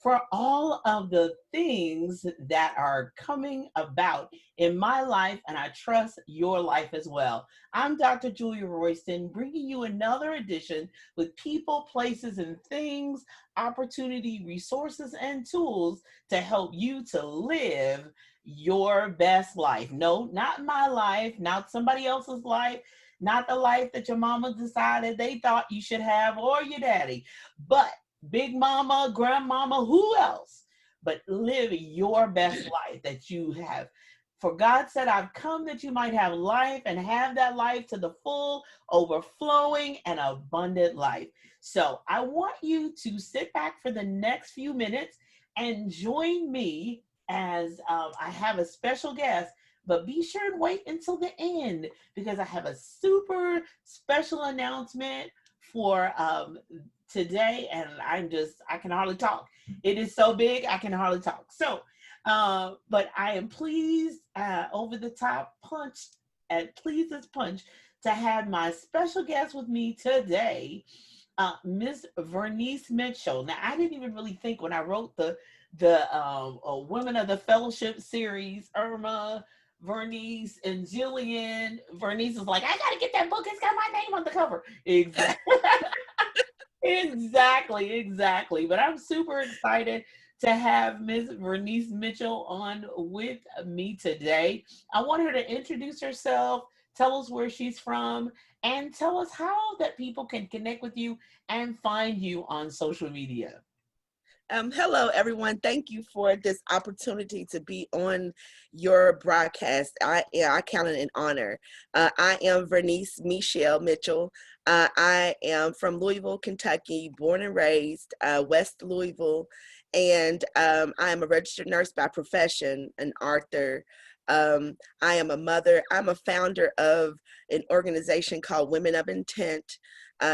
for all of the things that are coming about in my life, and I trust your life as well. I'm Dr. Julia Royston, bringing you another edition with people, places, and things, opportunity, resources, and tools to help you to live your best life. No, not my life, not somebody else's life, not the life that your mama decided they thought you should have or your daddy, but big mama, grandmama, who else? But live your best life that you have. For God said, I've come that you might have life and have that life to the full, overflowing, and abundant life. So I want you to sit back for the next few minutes and join me as I have a special guest. But be sure and wait until the end because I have a super special announcement for today, and I can hardly talk. It is so big, I can hardly talk. So, but I am pleased, over the top punch, pleased as punch, to have my special guest with me today, Miss Vernice Mitchell. Now, I didn't even really think when I wrote the Women of the Fellowship series, Irma, Vernice, and Jillian. Vernice is like, I gotta get that book. It's got my name on the cover. Exactly. Exactly. But I'm super excited to have Ms. Vernice Mitchell on with me today. I want her to introduce herself, tell us where she's from, and tell us how that people can connect with you and find you on social media. Hello, everyone. Thank you for this opportunity to be on your broadcast. I count it an honor. I am Vernice Mitchell. I am from Louisville, Kentucky, born and raised, West Louisville, and I am a registered nurse by profession, an author. I am a mother. I'm a founder of an organization called Women of Intent,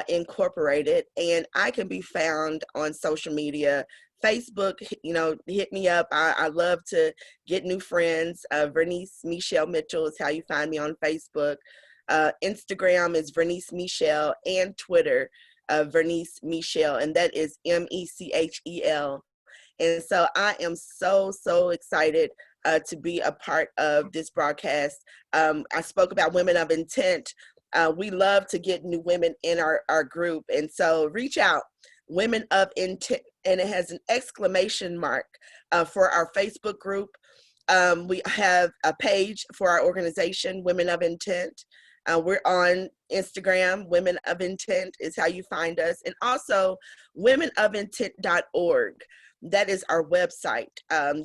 Incorporated, and I can be found on social media. Facebook, hit me up. I love to get new friends. Vernice Mitchell is how you find me on Facebook. Instagram is Vernice Mitchell, and Twitter, Vernice Mitchell, and that is Mechel. And so I am so excited to be a part of this broadcast. I spoke about Women of Intent. We love to get new women in our group. And so reach out, Women of Intent, and it has an exclamation mark for our Facebook group. We have a page for our organization, Women of Intent. We're on Instagram. Women of Intent is how you find us. And also womenofintent.org. That is our website.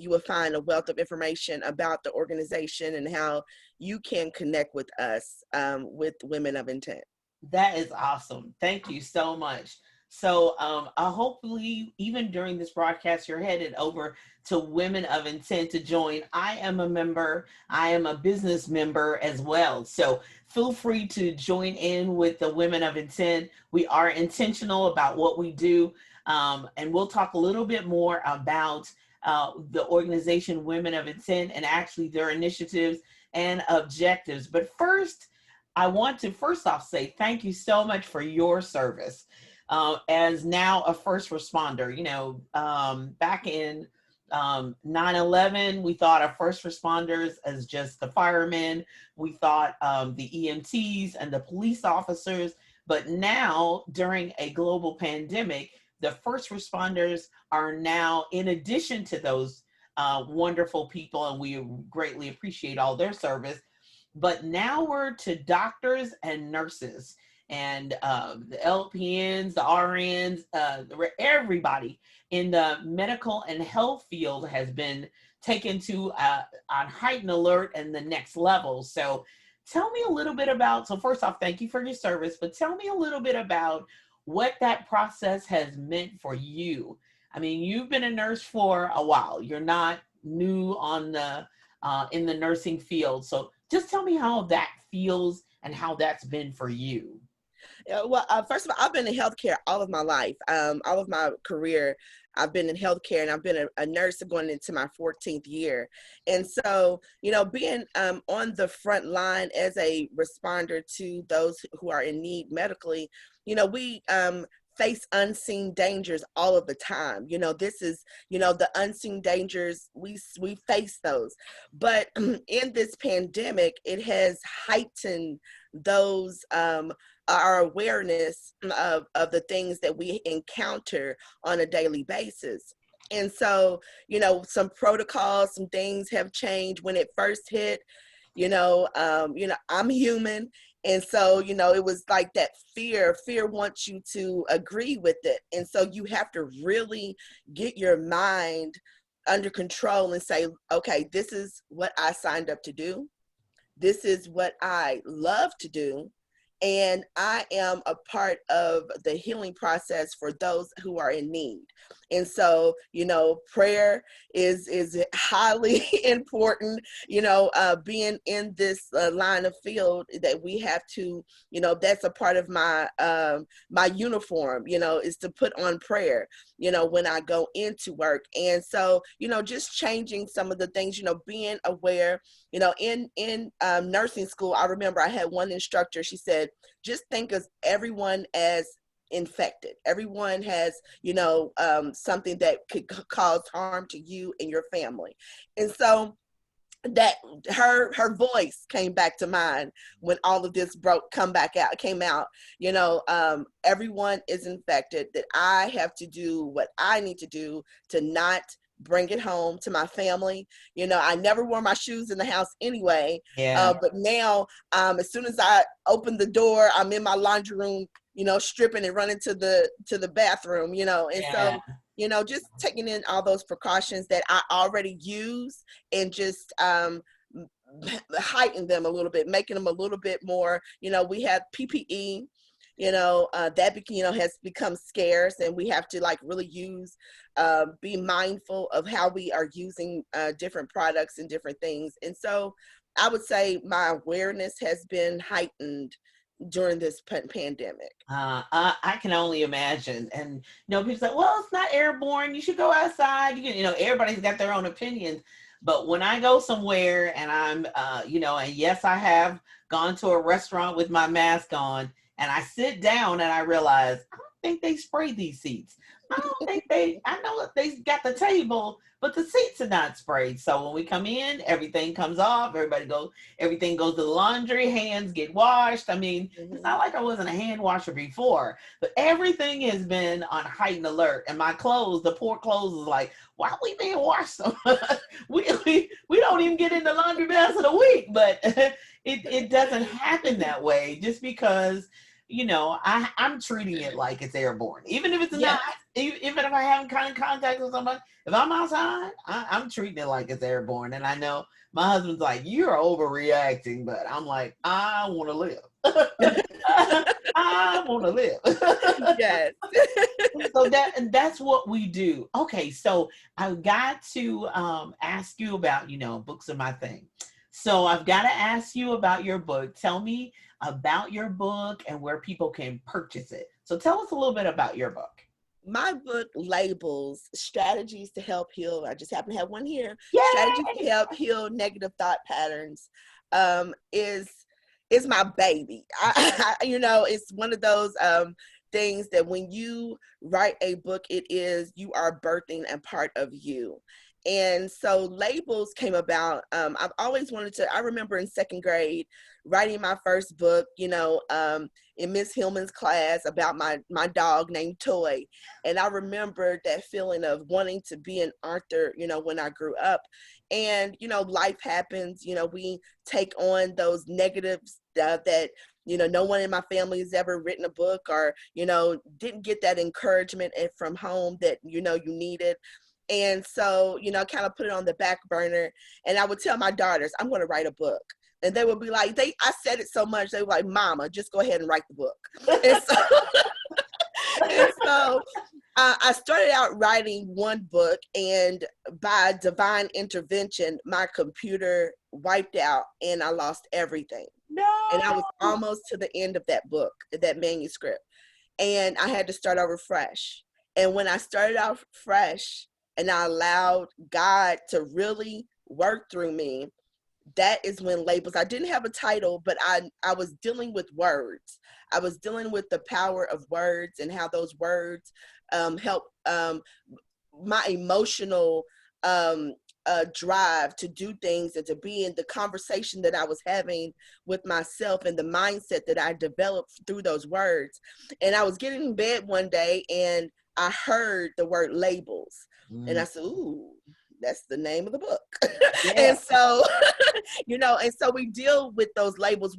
You will find a wealth of information about the organization and how you can connect with us with Women of Intent. That is awesome. Thank you so much. So hopefully, even during this broadcast, you're headed over to Women of Intent to join. I am a member. I am a business member as well. So feel free to join in with the Women of Intent. We are intentional about what we do. And we'll talk a little bit more about the organization Women of Intent and actually their initiatives and objectives. But first, I want to first off say thank you so much for your service. As now a first responder, back in 9/11, we thought of first responders as just the firemen. We thought the EMTs and the police officers. But now, during a global pandemic, the first responders are now, in addition to those wonderful people, and we greatly appreciate all their service. But now we're to doctors and nurses. And the LPNs, the RNs, everybody in the medical and health field has been taken to on heightened alert and the next level. So tell me a little bit about, so first off, thank you for your service, but tell me a little bit about what that process has meant for you. I mean, you've been a nurse for a while. You're not new on the in the nursing field. So just tell me how that feels and how that's been for you. Well, first of all, I've been in healthcare all of my life. All of my career, I've been in healthcare, and I've been a nurse going into my 14th year. And so, being on the front line as a responder to those who are in need medically, we face unseen dangers all of the time. This is, the unseen dangers, we face those. But in this pandemic, it has heightened those, our awareness of the things that we encounter on a daily basis. And so, some protocols, some things have changed. When it first hit, I'm human. And so, it was like that fear wants you to agree with it. And so you have to really get your mind under control and say, okay, this is what I signed up to do. This is what I love to do. And I am a part of the healing process for those who are in need. And so, prayer is highly important. Being in this line of field, that we have to, that's a part of my my uniform, is to put on prayer, when I go into work. And so, just changing some of the things, being aware. In nursing school, I remember I had one instructor. She said, just think of everyone as infected. Everyone has, something that could cause harm to you and your family. And so that her voice came back to mind when all of this came out. Everyone is infected, that I have to do what I need to do to not bring it home to my family. I never wore my shoes in the house anyway. Yeah. But now, as soon as I open the door, I'm in my laundry room, stripping and running to the bathroom, and Yeah. so, just taking in all those precautions that I already use, and just heighten them a little bit, making them a little bit more. We have PPE, that has become scarce, and we have to really be mindful of how we are using different products and different things. And so I would say my awareness has been heightened during this pandemic. I can only imagine. And people say, well, it's not airborne, you should go outside. Everybody's got their own opinions. But when I go somewhere and I'm and yes, I have gone to a restaurant with my mask on, and I sit down and I realize, I don't think they sprayed these seats. I know that they got the table, but the seats are not sprayed. So when we come in, everything comes off, everything goes to the laundry, hands get washed. I mean, It's not like I wasn't a hand washer before, but everything has been on heightened alert. And my clothes, the poor clothes, is like, why are we being washed so much? we don't even get in the laundry basket a week, but it doesn't happen that way, just because I'm treating it like it's airborne, even if it's not. Even if I haven't come in contact with somebody, if I'm outside, I'm treating it like it's airborne. And I know my husband's like, you're overreacting, but I'm like, I want to live. I want to live. Yes. So that's what we do. Okay, so I've got to ask you about, books are my thing. So I've got to ask you about your book. Tell me about your book and where people can purchase it. So tell us a little bit about your book. My book labels strategies to help heal. I just happen to have one here. Yay! Strategies to help heal negative thought patterns is my baby. It's one of those things that when you write a book, you are birthing a part of you. And so labels came about. I've always wanted to. I remember in second grade writing my first book, in Miss Hillman's class about my dog named Toy. And I remember that feeling of wanting to be an author, when I grew up. And, life happens, we take on those negatives that, no one in my family has ever written a book, or, didn't get that encouragement from home that, you needed. And so, kind of put it on the back burner. And I would tell my daughters, I'm going to write a book. And they would be like, I said it so much, they were like, Mama, just go ahead and write the book. And so I started out writing one book, and by divine intervention, my computer wiped out and I lost everything. No. And I was almost to the end of that book, that manuscript. And I had to start over fresh. And when I started out fresh and I allowed God to really work through me, that is when labels, I didn't have a title, but I was dealing with words. I was dealing with the power of words and how those words help my emotional um, drive to do things and to be in the conversation that I was having with myself and the mindset that I developed through those words. And I was getting in bed one day and I heard the word labels. And I said, ooh, that's the name of the book. Yeah. And so, and so we deal with those labels.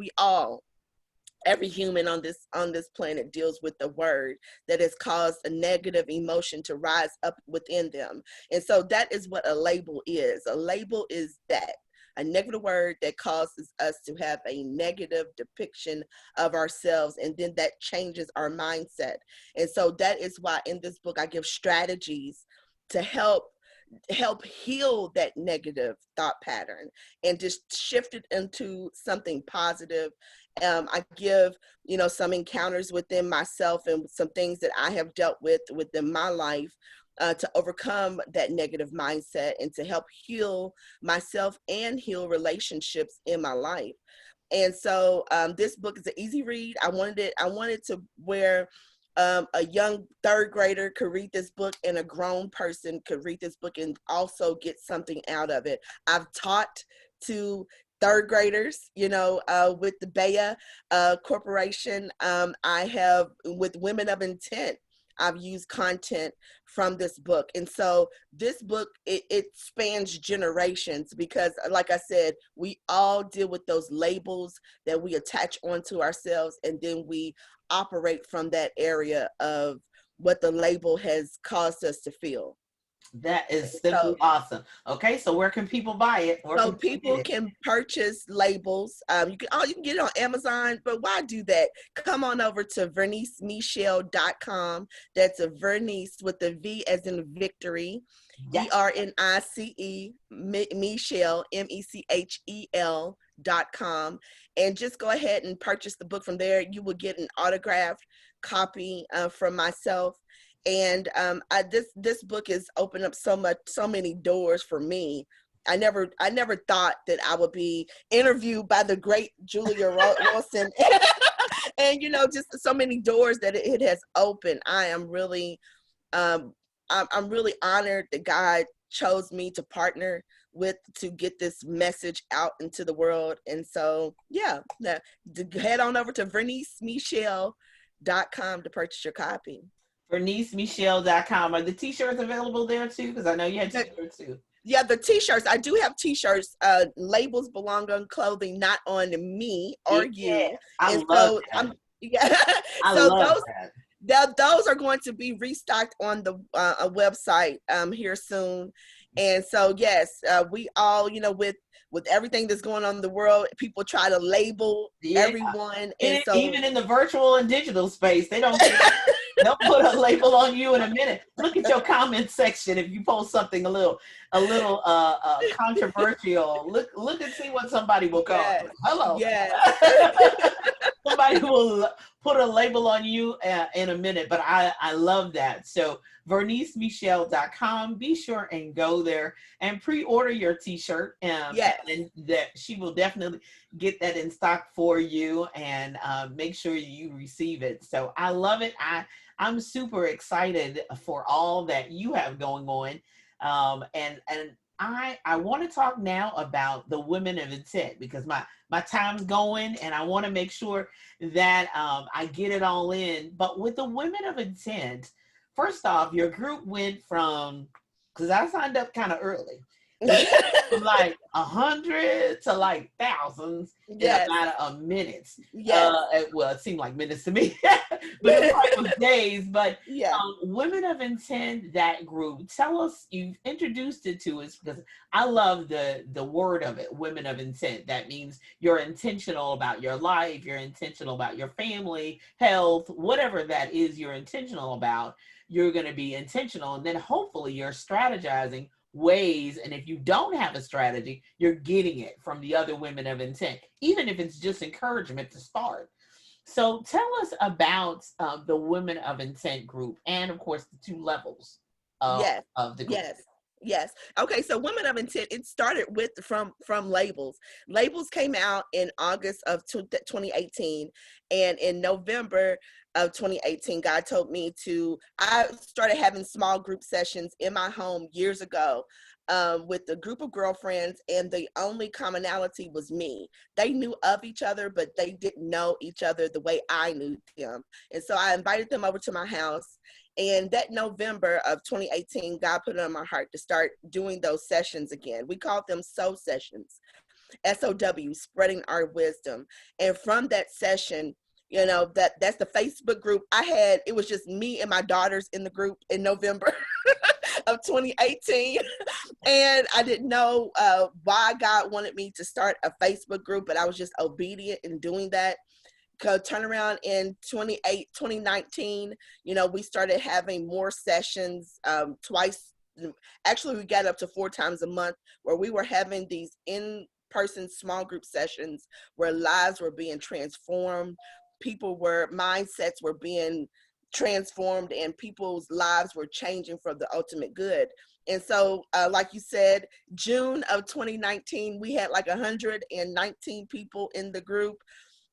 Every human on this planet deals with the word that has caused a negative emotion to rise up within them. And so that is what a label is. A label is that a negative word that causes us to have a negative depiction of ourselves, and then that changes our mindset. And so that is why in this book I give strategies to help heal that negative thought pattern and just shift it into something positive. I give, some encounters within myself and some things that I have dealt with within my life to overcome that negative mindset and to help heal myself and heal relationships in my life. And so this book is an easy read. I wanted to where a young third grader could read this book and a grown person could read this book and also get something out of it. I've taught to third graders, with the Baya Corporation. I have with Women of Intent. I've used content from this book. And so this book, it spans generations because like I said, we all deal with those labels that we attach onto ourselves, and then we operate from that area of what the label has caused us to feel. That is simply awesome. Okay, so where can people buy it? So people can purchase labels. You can get it on Amazon, but why do that? Come on over to vernicemechel.com. That's a Vernice with the V as in victory. Yes. VERNICE Mechel MECHEL.com, and just go ahead and purchase the book from there. You will get an autographed copy from myself. And this book has opened up so many doors for me. I never thought that I would be interviewed by the great Julia Royston, and just so many doors that it has opened. I am really, I'm really honored that God chose me to partner with to get this message out into the world. And so, head on over to vernicemechel.com to purchase your copy. VerniceMichelle.com. Are the t-shirts available there too? Because I know you had t-shirts too. Yeah, the t-shirts. I do have t-shirts. Labels belong on clothing, not on me or you. I and love so that. I so love those are going to be restocked on the website here soon. And so yes, we all, with everything that's going on in the world, people try to label everyone, and so even in the virtual and digital space, they don't. They'll put a label on you in a minute. Look at your comment section. If you post something a little controversial, look and see what somebody will call. Yes. Hello. Yes. Somebody will put a label on you in a minute, but I love that. So vernicemechel.com. Be sure and go there and pre-order your t-shirt. Yes. And that she will definitely get that in stock for you, and make sure you receive it. So I love it. I'm super excited for all that you have going on. And I want to talk now about the Women of Intent, because my time's going and I want to make sure that I get it all in. But with the Women of Intent, first off, your group went from, because I signed up kind of early, from like 100 to like thousands in a matter of minutes. Well, it seemed like minutes to me, but it probably was days. But Women of Intent, that group, tell us, you've introduced it to us, because I love the word of it, Women of Intent. That means you're intentional about your life, you're intentional about your family, health, whatever that is you're intentional about, you're going to be intentional. And then hopefully you're strategizing ways, and if you don't have a strategy, you're getting it from the other Women of Intent, even if it's just encouragement to start. So tell us about the Women of Intent group, and of course the two levels of the group. Yes. Okay. So Women of Intent, it started with from labels. Labels came out in August of 2018. And in November of 2018, God told me I started having small group sessions in my home years ago, with a group of girlfriends, and the only commonality was me. They knew of each other, but they didn't know each other the way I knew them. And so I invited them over to my house. And that November of 2018, God put it on my heart to start doing those sessions again. We called them SOW sessions, SOW, spreading our wisdom. And from that session, that's the Facebook group I had. It was just me and my daughters in the group in November of 2018. And I didn't know why God wanted me to start a Facebook group, but I was just obedient in doing that. Turn around in 2019, we started having more sessions, twice. Actually, we got up to 4 times a month, where we were having these in-person small group sessions where lives were being transformed, mindsets were being transformed, and people's lives were changing for the ultimate good. And so, like you said, June of 2019, we had like 119 people in the group.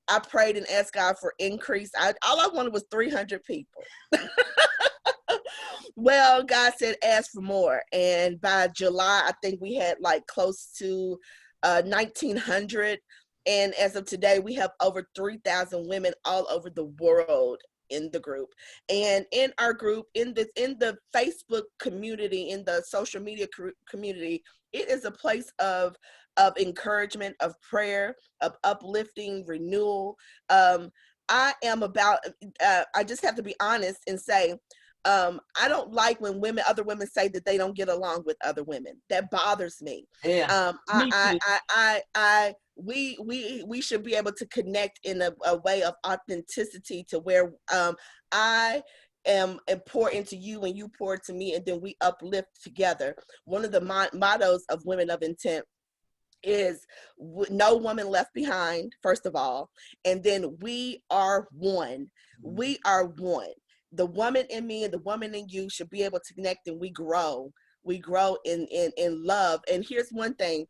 I prayed and asked God for increase. All I wanted was 300 people. Well, God said, ask for more. And by July, I think we had like close to 1,900. And as of today, we have over 3,000 women all over the world in the group. And in our group, in the Facebook community, in the social media community, it is a place of encouragement, of prayer, of uplifting, renewal. I am about, I just have to be honest and say, I don't like when other women say that they don't get along with other women. That bothers me. Yeah, me too. We should be able to connect in a way of authenticity, to where I am pour into you and you pour into me, and then we uplift together. One of the mottos of Women of Intent is no woman left behind, first of all, and then we are one. We are one. The woman in me and the woman in you should be able to connect, and we grow in love. And here's one thing,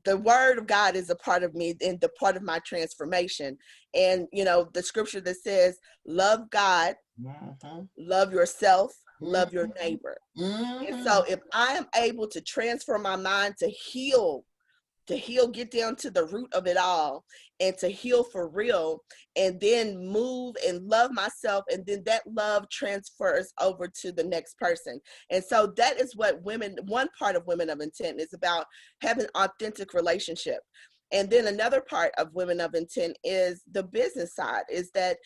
the word of God is a part of me and the part of my transformation. And the scripture that says, love God, love yourself, love your neighbor. And so if I am able to transfer my mind to heal, get down to the root of it all, and to heal for real, and then move and love myself, and then that love transfers over to the next person. And so that is what one part of Women of Intent is about, having authentic relationship. And then another part of Women of Intent is the business side, is that,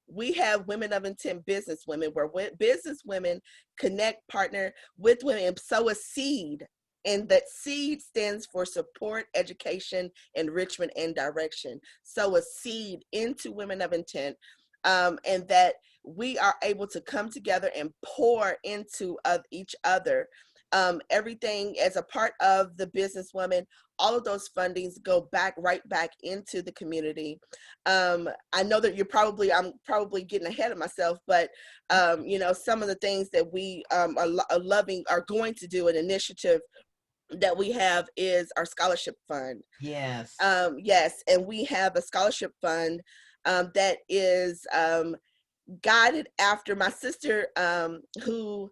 we have Women of Intent business women, where business women connect, partner with women, and sow a seed. And that seed stands for support, education, enrichment, and direction. Sow a seed into Women of Intent, and that we are able to come together and pour into each other. Everything as a part of the businesswoman, all of those fundings go right back into the community. I know that I'm probably getting ahead of myself, but some of the things that we are going to do, an initiative that we have, is our scholarship fund. Yes. Yes, and we have a scholarship fund that is guided after my sister, who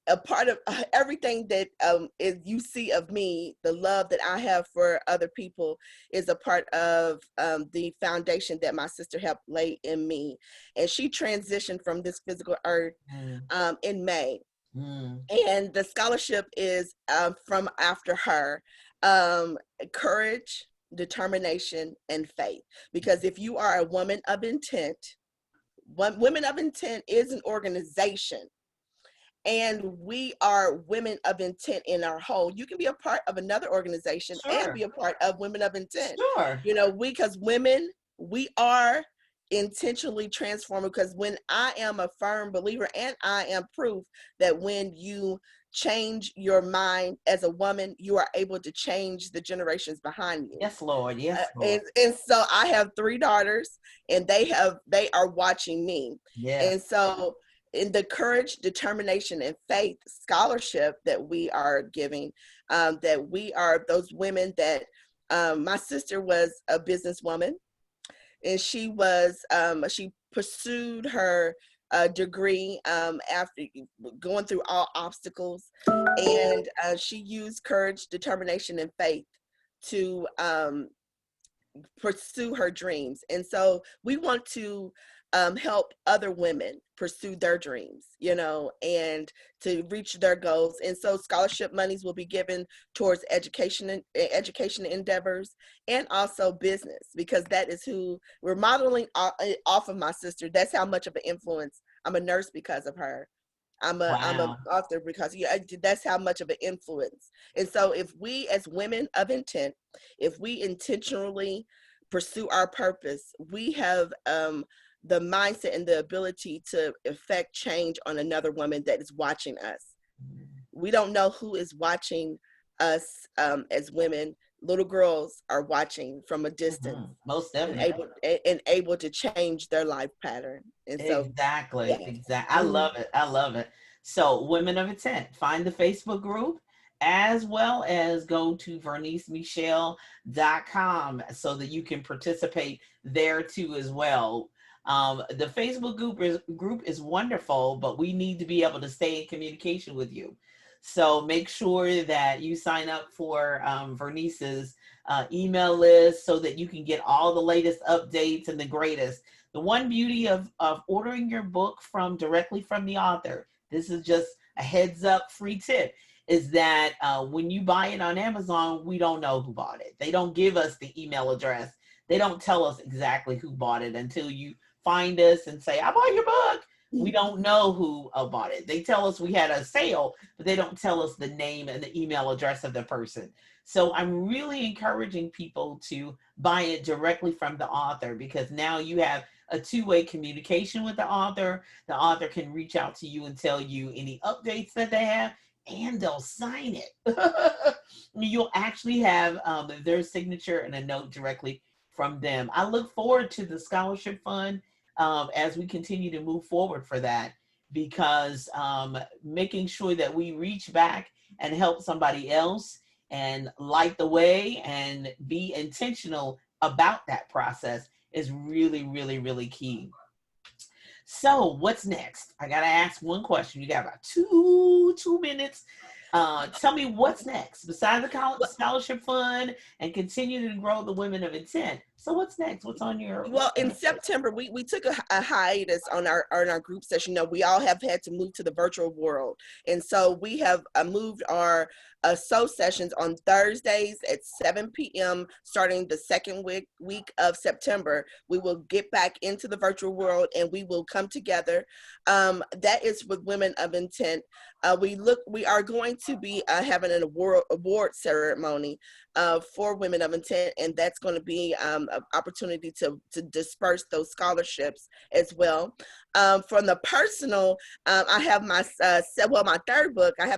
a part of everything that is you see of me, the love that I have for other people, is a part of the foundation that my sister helped lay in me. And she transitioned from this physical earth in May. And the scholarship is from after her, courage, determination, and faith. Because if you are a woman of intent, Women of Intent is an organization, and we are Women of Intent in our whole. You can be a part of another organization and be a part of Women of Intent. Sure. Because women, we are intentionally transforming, because when I am a firm believer, and I am proof that when you change your mind as a woman, you are able to change the generations behind you. Yes, Lord. Yes, Lord. And so I have 3 daughters, and they are watching me. Yeah. And so in the Courage, Determination, and Faith scholarship that we are giving, that we are those women that my sister was a businesswoman, and she pursued her degree after going through all obstacles, and she used courage, determination, and faith to pursue her dreams. And so we want to help other women pursue their dreams, and to reach their goals. And so scholarship monies will be given towards education endeavors, and also business, because that is who we're modeling off of my sister. That's how much of an influence. I'm a nurse because of her. I'm an author because that's how much of an influence. And so if we as women of intent, if we intentionally pursue our purpose, we have the mindset and the ability to effect change on another woman that is watching us. We don't know who is watching us as women. Little girls are watching from a distance, most definitely, and able to change their life pattern. And so, exactly. I love it. I love it. So, Women of Intent, find the Facebook group, as well as go to vernicemichelle.com so that you can participate there too as well. The Facebook group is wonderful, but we need to be able to stay in communication with you. So make sure that you sign up for Vernice's email list so that you can get all the latest updates and the greatest. The one beauty of ordering your book directly from the author, this is just a heads up free tip, is that when you buy it on Amazon, we don't know who bought it. They don't give us the email address. They don't tell us exactly who bought it until you find us and say, I bought your book. We don't know who bought it. They tell us we had a sale, but they don't tell us the name and the email address of the person. So I'm really encouraging people to buy it directly from the author, because now you have a two-way communication with the author. The author can reach out to you and tell you any updates that they have, and they'll sign it. You'll actually have their signature and a note directly from them. I look forward to the scholarship fund as we continue to move forward for that, because making sure that we reach back and help somebody else and light the way and be intentional about that process is really, really, really key. So what's next? I gotta ask one question. You got about two minutes. Tell me what's next besides the scholarship fund and continue to grow the Women of Intent. So what's next? What's on your? Well, in September, we took a hiatus on our group session. We all have had to move to the virtual world, and so we have moved our SO sessions on Thursdays at 7 p.m. starting the second week of September. We will get back into the virtual world, and we will come together. That is with Women of Intent. We are going to be having an award ceremony for Women of Intent, and that's going to be an opportunity to disperse those scholarships as well. From the personal, I have my third book. I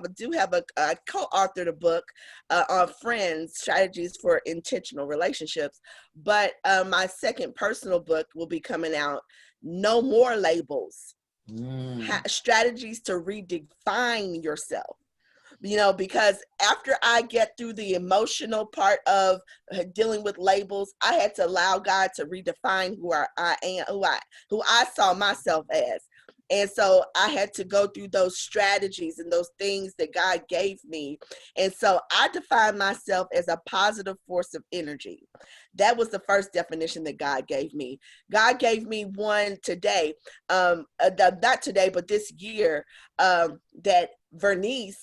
co-authored a book on Friends, Strategies for Intentional Relationships. But my second personal book will be coming out, No More Labels. Strategies to redefine yourself. Because after I get through the emotional part of dealing with labels, I had to allow God to redefine who I am, who I saw myself as. And so I had to go through those strategies and those things that God gave me. And so I define myself as a positive force of energy. That was the first definition that God gave me. God gave me one today, not today, but this year, that Vernice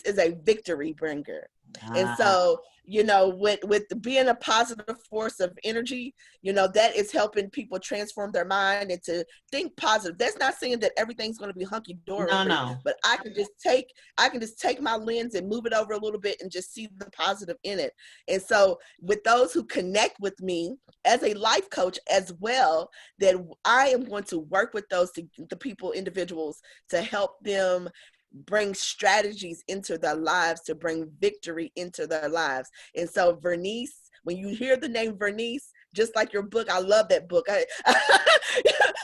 is a victory bringer. And so, with being a positive force of energy, that is helping people transform their mind and to think positive. That's not saying that everything's going to be hunky dory. No. But I can just take my lens and move it over a little bit and just see the positive in it. And so with those who connect with me as a life coach as well, that I am going to work with individuals to help them bring strategies into their lives, to bring victory into their lives. And so Vernice, when you hear the name Vernice, just like your book. I love that book.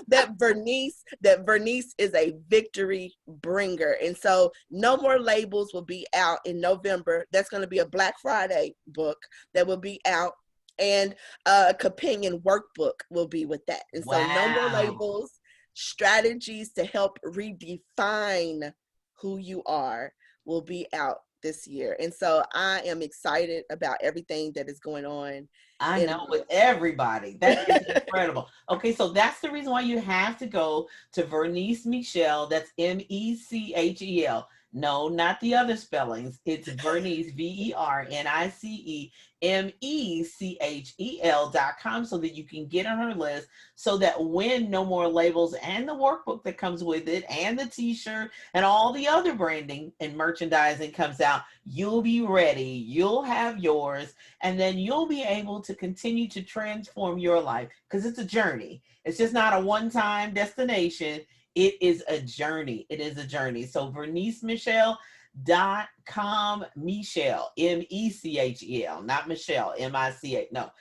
That Vernice is a victory bringer. And so No More Labels will be out in November. That's going to be a Black Friday book that will be out. And a companion workbook will be with that. And so No More Wow. Labels, strategies to help redefine who you are, will be out this year. And so I am excited about everything that is going on I in know, with everybody. That is incredible. Okay, so that's the reason why you have to go to Vernice Mitchell. That's Mechel. No, not the other spellings. It's Vernice, VerniceMechel.com, so that you can get on her list, so that when No More Labels and the workbook that comes with it and the t-shirt and all the other branding and merchandising comes out, you'll be ready. You'll have yours, and then you'll be able to continue to transform your life, because it's a journey. It's just not a one-time destination. It is a journey. It is a journey. So VerniceMitchell.com, Mechel, Mechel, not Michelle, M-I-C-H, no,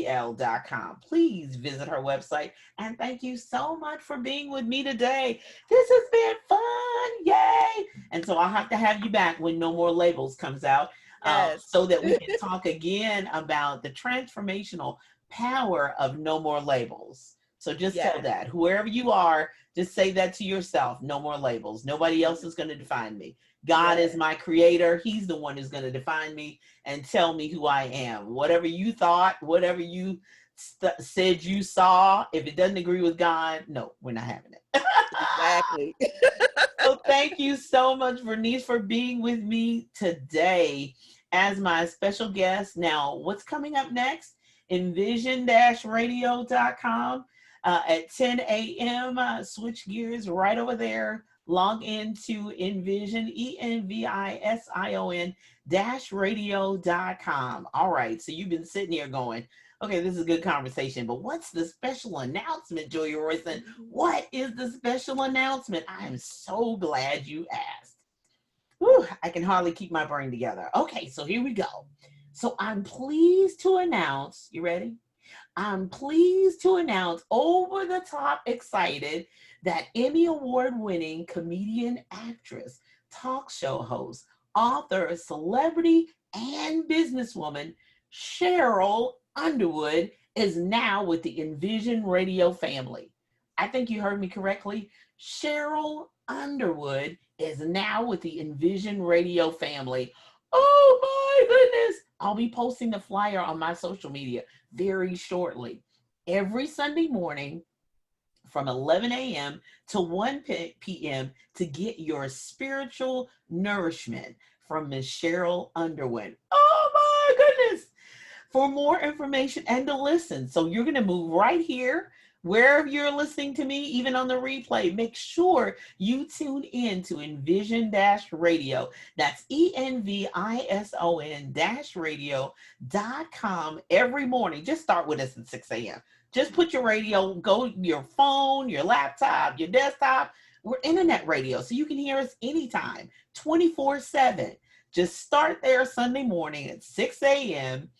Mechel.com. Please visit her website. And thank you so much for being with me today. This has been fun. Yay. And so I'll have to have you back when No More Labels comes out, yes. so that we can talk again about the transformational power of No More Labels. So just tell Yes. that, whoever you are, just say that to yourself. No more labels. Nobody else is going to define me. God Yes. is my creator. He's the one who's going to define me and tell me who I am. Whatever you thought, whatever you said you saw, if it doesn't agree with God, no, we're not having it. Exactly. So thank you so much, Vernice, for being with me today as my special guest. Now, what's coming up next? Envision-radio.com at 10 a.m. Switch gears right over there. Log into Envision, ENVISION-radio.com. All right, so you've been sitting here going, okay, this is a good conversation, but what's the special announcement, Julia Royston? What is the special announcement? I am so glad you asked. Whew, I can hardly keep my brain together. Okay, so here we go. So I'm pleased to announce, you ready? I'm pleased to announce, over the top excited, that Emmy Award winning comedian, actress, talk show host, author, celebrity, and businesswoman Cheryl Underwood is now with the Envision Radio family. I think you heard me correctly. Cheryl Underwood is now with the Envision Radio family. Oh my goodness. I'll be posting the flyer on my social media very shortly. Every Sunday morning from 11 a.m. to 1 p.m. to get your spiritual nourishment from Miss Cheryl Underwood. Oh my goodness. For more information and to listen. So you're going to move right here, wherever you're listening to me, even on the replay. Make sure you tune in to Envision Radio. That's ENVISON-radio.com every morning. Just start with us at 6 a.m. Just put your radio, go your phone, your laptop, your desktop. We're internet radio, so you can hear us anytime, 24/7. Just start there Sunday morning at 6 a.m.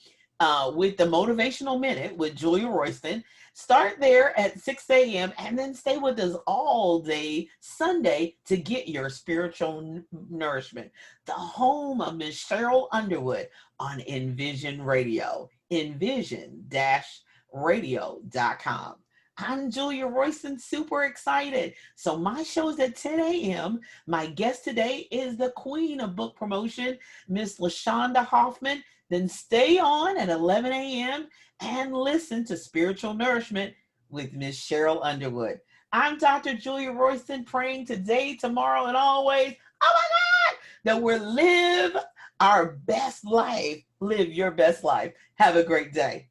With the Motivational Minute with Julia Royston. Start there at 6 a.m. and then stay with us all day Sunday to get your spiritual nourishment. The home of Miss Cheryl Underwood on Envision Radio. Envision-radio.com. I'm Julia Royston, super excited. So my show is at 10 a.m. My guest today is the queen of book promotion, Miss LaShonda Hoffman. Then stay on at 11 a.m. and listen to Spiritual Nourishment with Miss Cheryl Underwood. I'm Dr. Julia Royston, praying today, tomorrow, and always, oh my God, that we'll live our best life. Live your best life. Have a great day.